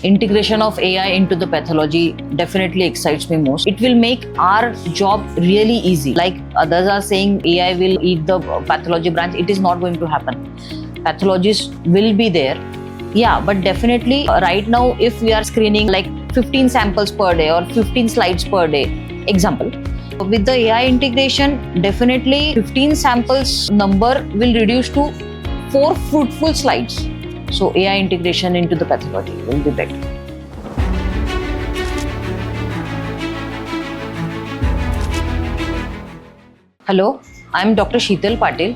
Integration of AI into the pathology definitely excites me most. It will make our job really easy. Like others are saying AI will eat the pathology branch. It is not going to happen. Pathologists will be there. Yeah, but definitely right now if we are screening like 15 samples per day or 15 slides per day, example, with the AI integration, definitely 15 samples number will reduce to 4 fruitful slides. So AI integration into the pathology will be better. Hello, I'm Dr. Sheetal Patil.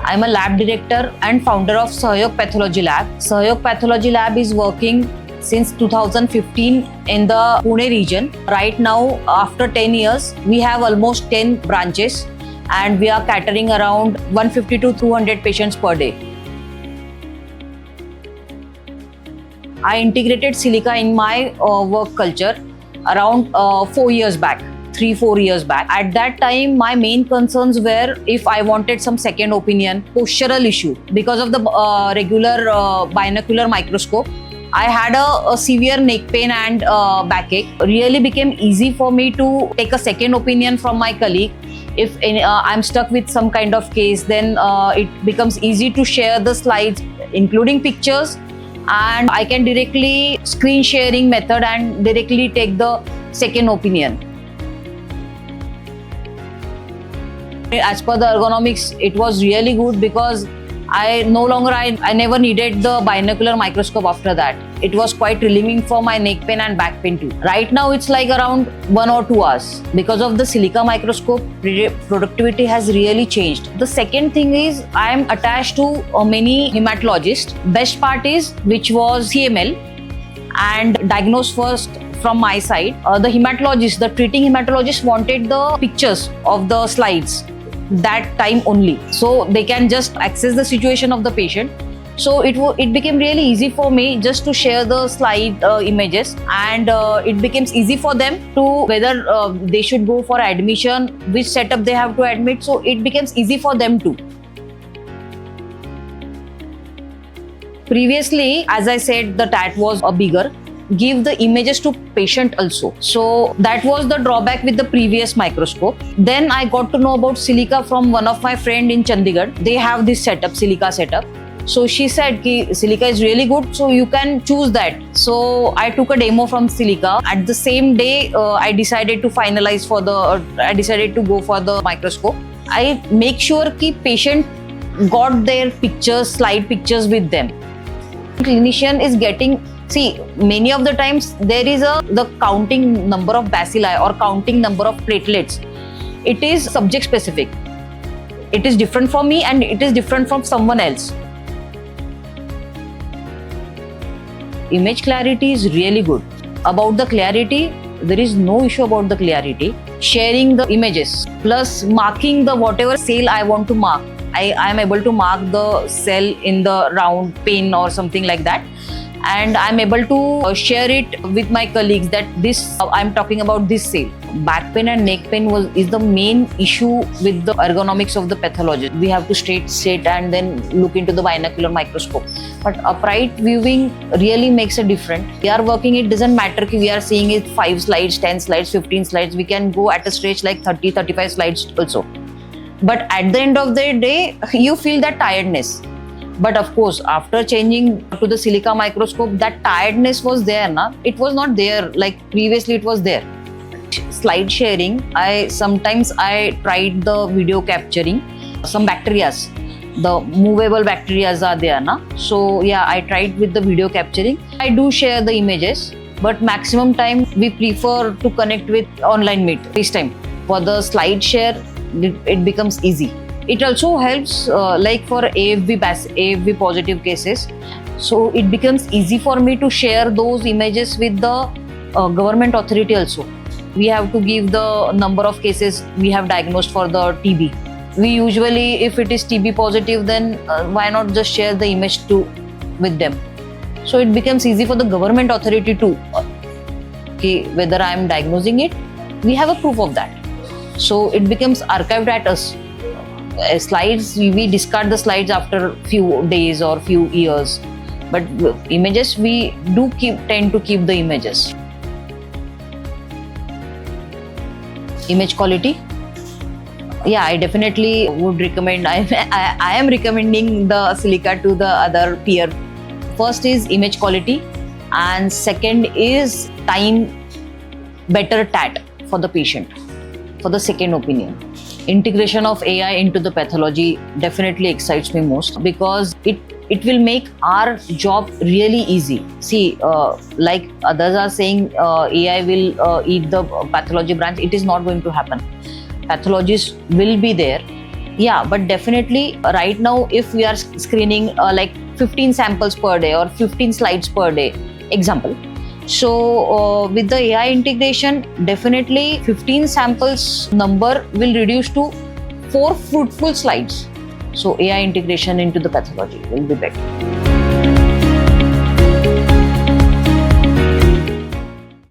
I'm a lab director and founder of Sahyog Pathology Lab. Sahyog Pathology Lab is working since 2015 in the Pune region. Right now, after 10 years, we have almost 10 branches and we are catering around 150 to 200 patients per day. I integrated silica in my work culture around 4 years back. 3-4 years back. At that time, my main concerns were if I wanted some second opinion, postural issue. Because of the regular binocular microscope, I had a severe neck pain and backache. Really became easy for me to take a second opinion from my colleague. If I'm stuck with some kind of case, then it becomes easy to share the slides, including pictures, and I can directly screen sharing method and directly take the second opinion. As per the ergonomics, it was really good because I never needed the binocular microscope after that. It was quite relieving for my neck pain and back pain too. Right now it's like around 1 or 2 hours. Because of the silica microscope, productivity has really changed. The second thing is I am attached to many hematologists. Best part is which was CML and diagnosed first from my side. The hematologist, the treating hematologist wanted the pictures of the slides that time only, so they can just access the situation of the patient. So it became really easy for me just to share the slide images, and it becomes easy for them to whether they should go for admission, which setup they have to admit. So it becomes easy for them too. Previously, as I said, the TAT was a bigger. Give the images to patient also. So that was the drawback with the previous microscope. Then I got to know about silica from one of my friend in Chandigarh. They have this setup, silica setup. So she said ki silica is really good, so you can choose that. So I took a demo from silica. At the same day, I decided to go for the microscope. I make sure ki patient got their pictures, slide pictures with them. Clinician is getting. See, many of the times there is the counting number of bacilli or counting number of platelets. It is subject specific. It is different from me and it is different from someone else. Image clarity is really good. About the clarity, there is no issue about the clarity. Sharing the images plus marking the whatever cell I want to mark. I am able to mark the cell in the round pin or something like that. And I'm able to share it with my colleagues that this I'm talking about this cell. Back pain and neck pain is the main issue with the ergonomics of the pathologist. We have to sit and then look into the binocular microscope. But upright viewing really makes a difference. We are working, it doesn't matter if we are seeing it 5 slides, 10 slides, 15 slides. We can go at a stretch like 30, 35 slides also. But at the end of the day, you feel that tiredness. But of course, after changing to the silica microscope, that tiredness was there, na? It was not there like previously it was there. Slide sharing, sometimes I tried the video capturing. Some bacteria, the movable bacteria are there, na? So yeah, I tried with the video capturing. I do share the images, but maximum time we prefer to connect with online meet this time. For the slide share, it becomes easy. It also helps like for AFB positive cases. So it becomes easy for me to share those images with the government authority also. We have to give the number of cases we have diagnosed for the TB. We usually, if it is TB positive, then why not just share the image with them. So it becomes easy for the government authority too. Whether I am diagnosing it, we have a proof of that. So it becomes archived at us. Slides, we discard the slides after few days or few years. But images, we do tend to keep the images. Image quality. Yeah, I definitely would recommend. I am recommending the Silica to the other peer. First is image quality, and second is time better TAT for the patient, for the second opinion. Integration of AI into the pathology definitely excites me most, because it will make our job really easy. See, like others are saying, AI will eat the pathology branch. It is not going to happen. Pathologists will be there. Yeah, but definitely right now, if we are screening like 15 samples per day or 15 slides per day, example. So with the AI integration, definitely 15 samples number will reduce to 4 fruitful slides. So AI integration into the pathology will be better.